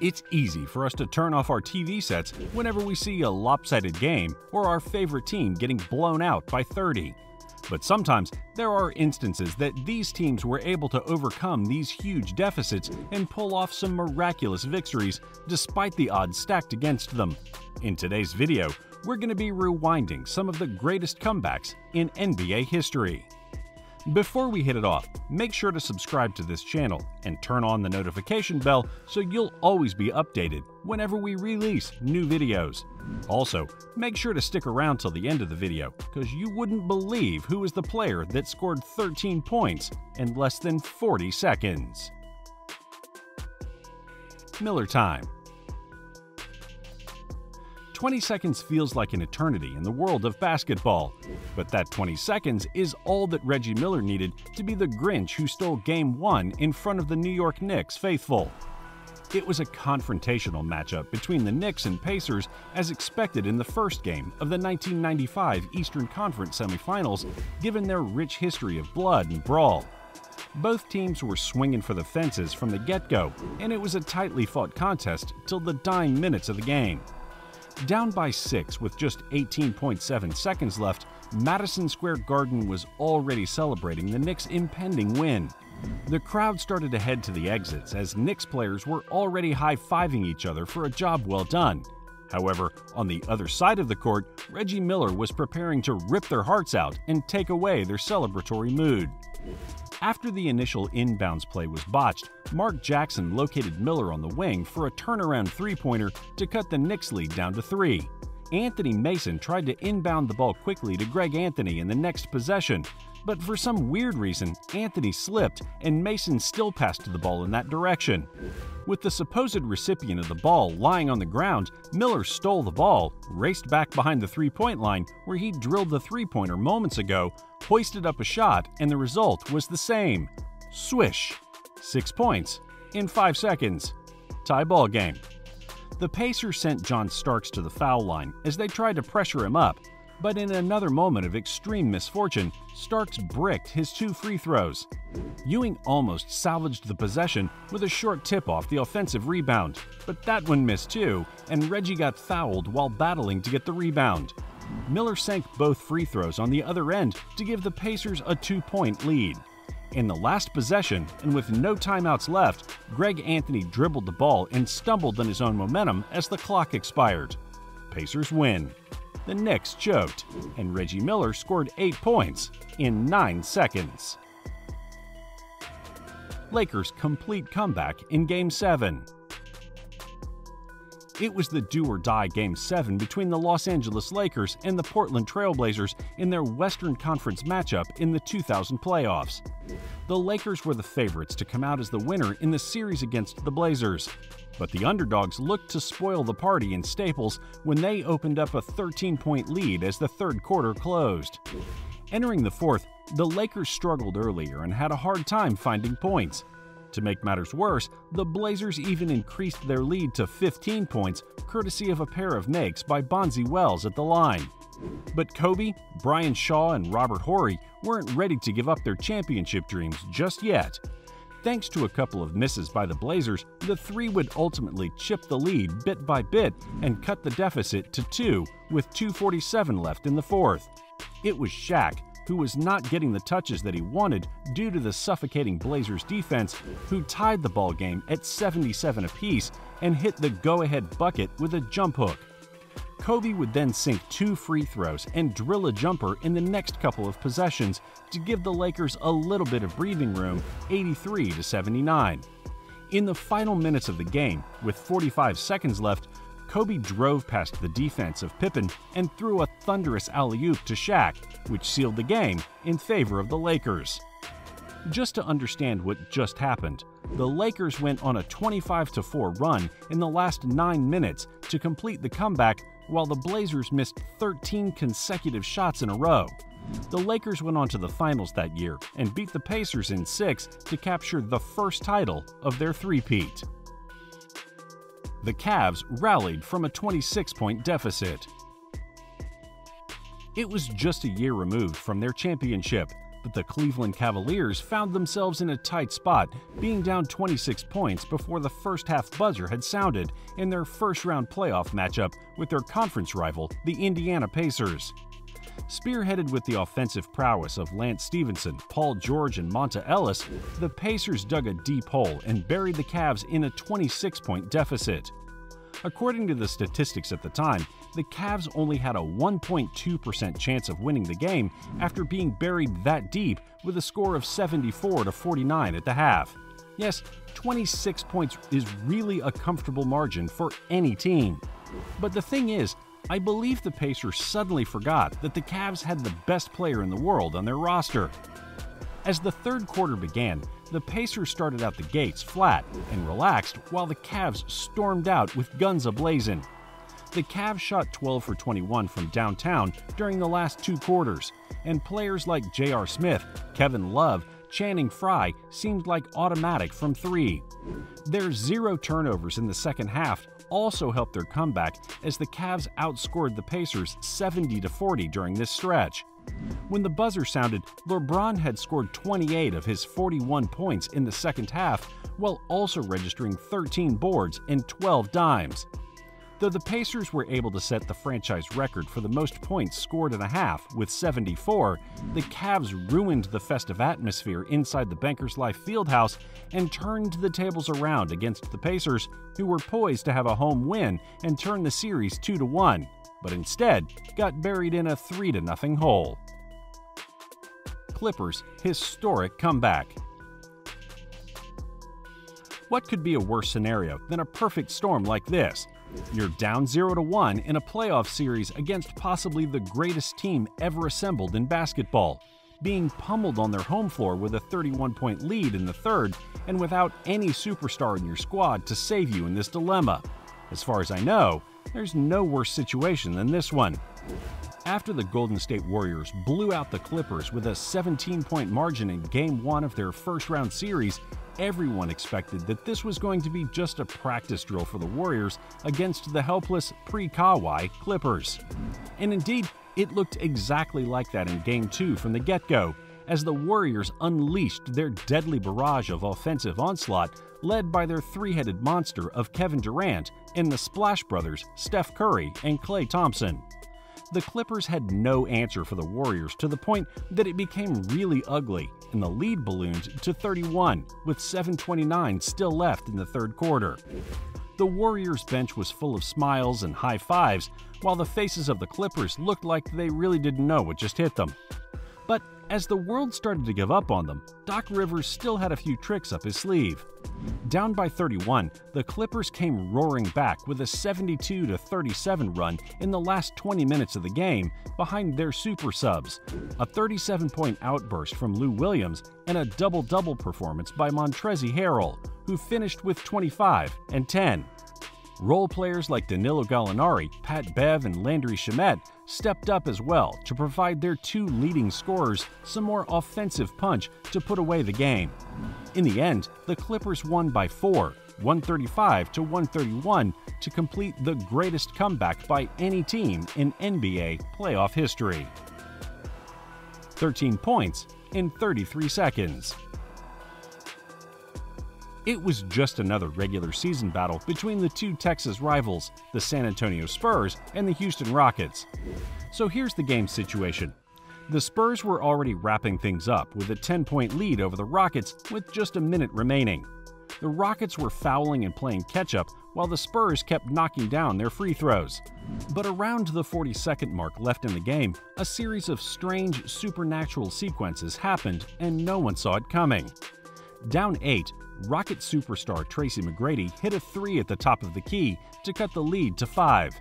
It's easy for us to turn off our TV sets whenever we see a lopsided game or our favorite team getting blown out by 30. But sometimes there are instances that these teams were able to overcome these huge deficits and pull off some miraculous victories despite the odds stacked against them. In today's video, we're going to be rewinding some of the greatest comebacks in NBA history. Before we hit it off, make sure to subscribe to this channel and turn on the notification bell so you'll always be updated whenever we release new videos. Also, make sure to stick around till the end of the video because you wouldn't believe who is the player that scored 13 points in less than 40 seconds. Miller time. 20 seconds feels like an eternity in the world of basketball, but that 20 seconds is all that Reggie Miller needed to be the Grinch who stole Game 1 in front of the New York Knicks faithful. It was a confrontational matchup between the Knicks and Pacers as expected in the first game of the 1995 Eastern Conference semifinals, given their rich history of blood and brawl. Both teams were swinging for the fences from the get-go, and it was a tightly fought contest till the dying minutes of the game. Down by 6 with just 18.7 seconds left, Madison Square Garden was already celebrating the Knicks' impending win. The crowd started to head to the exits as Knicks players were already high-fiving each other for a job well done. However, on the other side of the court, Reggie Miller was preparing to rip their hearts out and take away their celebratory mood. After the initial inbounds play was botched, Mark Jackson located Miller on the wing for a turnaround three-pointer to cut the Knicks' lead down to 3. Anthony Mason tried to inbound the ball quickly to Greg Anthony in the next possession, but for some weird reason, Anthony slipped and Mason still passed the ball in that direction. With the supposed recipient of the ball lying on the ground, Miller stole the ball, raced back behind the three-point line where he drilled the three-pointer moments ago, hoisted up a shot, and the result was the same. Swish! 6 points in 5 seconds. Tie ball game. The Pacers sent John Starks to the foul line as they tried to pressure him up, but in another moment of extreme misfortune, Starks bricked his 2 free throws. Ewing almost salvaged the possession with a short tip off the offensive rebound, but that one missed too, and Reggie got fouled while battling to get the rebound. Miller sank both free throws on the other end to give the Pacers a 2-point lead. In the last possession, and with no timeouts left, Greg Anthony dribbled the ball and stumbled on his own momentum as the clock expired. Pacers win. The Knicks choked, and Reggie Miller scored 8 points in 9 seconds. Lakers' complete comeback in Game 7. It was the do-or-die Game 7 between the Los Angeles Lakers and the Portland Trail Blazers in their Western Conference matchup in the 2000 playoffs. The Lakers were the favorites to come out as the winner in the series against the Blazers, but the underdogs looked to spoil the party in Staples when they opened up a 13-point lead as the third quarter closed. Entering the fourth, the Lakers struggled earlier and had a hard time finding points. To make matters worse, the Blazers even increased their lead to 15 points, courtesy of a pair of makes by Bonzi Wells at the line. But Kobe, Brian Shaw, and Robert Horry weren't ready to give up their championship dreams just yet. Thanks to a couple of misses by the Blazers, the three would ultimately chip the lead bit by bit and cut the deficit to 2 with 2:47 left in the fourth. It was Shaq, who was not getting the touches that he wanted due to the suffocating Blazers defense, who tied the ball game at 77 apiece and hit the go-ahead bucket with a jump hook. Kobe would then sink 2 free throws and drill a jumper in the next couple of possessions to give the Lakers a little bit of breathing room, 83-79. In the final minutes of the game, with 45 seconds left, Kobe drove past the defense of Pippen and threw a thunderous alley-oop to Shaq, which sealed the game in favor of the Lakers. Just to understand what just happened, the Lakers went on a 25-4 run in the last 9 minutes to complete the comeback, while the Blazers missed 13 consecutive shots in a row. The Lakers went on to the finals that year and beat the Pacers in 6 to capture the first title of their three-peat. The Cavs rallied from a 26-point deficit. It was just a year removed from their championship. but the Cleveland Cavaliers found themselves in a tight spot, being down 26 points before the first half buzzer had sounded in their first-round playoff matchup with their conference rival, the Indiana Pacers. Spearheaded with the offensive prowess of Lance Stevenson, Paul George, and Monta Ellis, the Pacers dug a deep hole and buried the Cavs in a 26-point deficit. According to the statistics at the time, the Cavs only had a 1.2% chance of winning the game after being buried that deep with a score of 74-49 at the half. Yes, 26 points is really a comfortable margin for any team. But the thing is, I believe the Pacers suddenly forgot that the Cavs had the best player in the world on their roster. As the third quarter began, the Pacers started out the gates flat and relaxed while the Cavs stormed out with guns a-blazing. The Cavs shot 12 for 21 from downtown during the last two quarters, and players like J.R. Smith, Kevin Love, Channing Frye seemed like automatic from three. Their 0 turnovers in the second half also helped their comeback as the Cavs outscored the Pacers 70-40 during this stretch. When the buzzer sounded, LeBron had scored 28 of his 41 points in the second half, while also registering 13 boards and 12 dimes. Though the Pacers were able to set the franchise record for the most points scored in a half with 74, the Cavs ruined the festive atmosphere inside the Bankers Life Fieldhouse and turned the tables around against the Pacers, who were poised to have a home win and turn the series 2-1, but instead got buried in a 3-0 hole. Clippers' historic comeback. What could be a worse scenario than a perfect storm like this? You're down 0-1 in a playoff series against possibly the greatest team ever assembled in basketball, being pummeled on their home floor with a 31-point lead in the third and without any superstar in your squad to save you in this dilemma. As far as I know, there's no worse situation than this one. After the Golden State Warriors blew out the Clippers with a 17-point margin in Game 1 of their first-round series, everyone expected that this was going to be just a practice drill for the Warriors against the helpless pre-Kawhi Clippers. And indeed, it looked exactly like that in Game 2 from the get-go, as the Warriors unleashed their deadly barrage of offensive onslaught led by their three-headed monster of Kevin Durant and the Splash Brothers, Steph Curry and Klay Thompson. The Clippers had no answer for the Warriors to the point that it became really ugly, and the lead ballooned to 31, with 7:29 still left in the third quarter. The Warriors' bench was full of smiles and high fives, while the faces of the Clippers looked like they really didn't know what just hit them. But as the world started to give up on them, Doc Rivers still had a few tricks up his sleeve. Down by 31, the Clippers came roaring back with a 72-37 run in the last 20 minutes of the game behind their super subs, a 37-point outburst from Lou Williams, and a double-double performance by Montrezl Harrell, who finished with 25 and 10. Role players like Danilo Gallinari, Pat Bev, and Landry Shamet stepped up as well to provide their two leading scorers some more offensive punch to put away the game. In the end, the Clippers won by 4, 135-131, to complete the greatest comeback by any team in NBA playoff history. 13 points in 33 seconds. It was just another regular season battle between the two Texas rivals, the San Antonio Spurs and the Houston Rockets. So here's the game situation. The Spurs were already wrapping things up with a 10-point lead over the Rockets with just a minute remaining. The Rockets were fouling and playing catch-up while the Spurs kept knocking down their free throws. But around the 40-second mark left in the game, a series of strange supernatural sequences happened and no one saw it coming. Down 8, Rocket superstar Tracy McGrady hit a 3 at the top of the key to cut the lead to 5.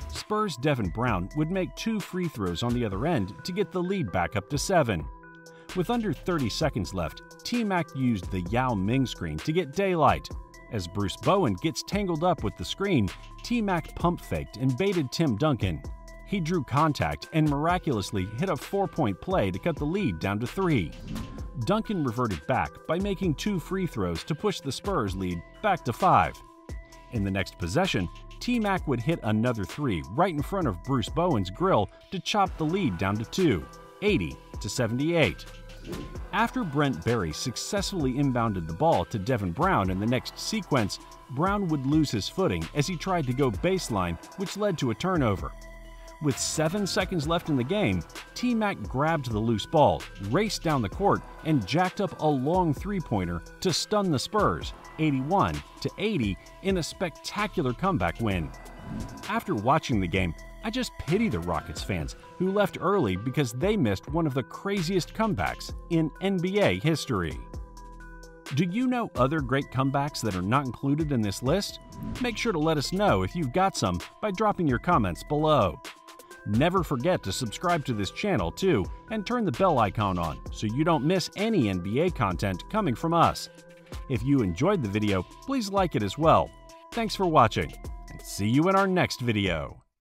Spurs' Devin Brown would make 2 free throws on the other end to get the lead back up to 7. With under 30 seconds left, T-Mac used the Yao Ming screen to get daylight. As Bruce Bowen gets tangled up with the screen, T-Mac pump-faked and baited Tim Duncan. He drew contact and miraculously hit a 4-point play to cut the lead down to 3. Duncan reverted back by making 2 free throws to push the Spurs lead back to 5. In the next possession, T-Mac would hit another 3 right in front of Bruce Bowen's grill to chop the lead down to 2, 80-78. After Brent Berry successfully inbounded the ball to Devin Brown in the next sequence, Brown would lose his footing as he tried to go baseline, which led to a turnover. With 7 seconds left in the game, T-Mac grabbed the loose ball, raced down the court, and jacked up a long three-pointer to stun the Spurs, 81-80, in a spectacular comeback win. After watching the game, I just pity the Rockets fans who left early because they missed one of the craziest comebacks in NBA history. Do you know other great comebacks that are not included in this list? Make sure to let us know if you've got some by dropping your comments below. Never forget to subscribe to this channel too and turn the bell icon on so you don't miss any NBA content coming from us. If you enjoyed the video, please like it as well. Thanks for watching, and see you in our next video.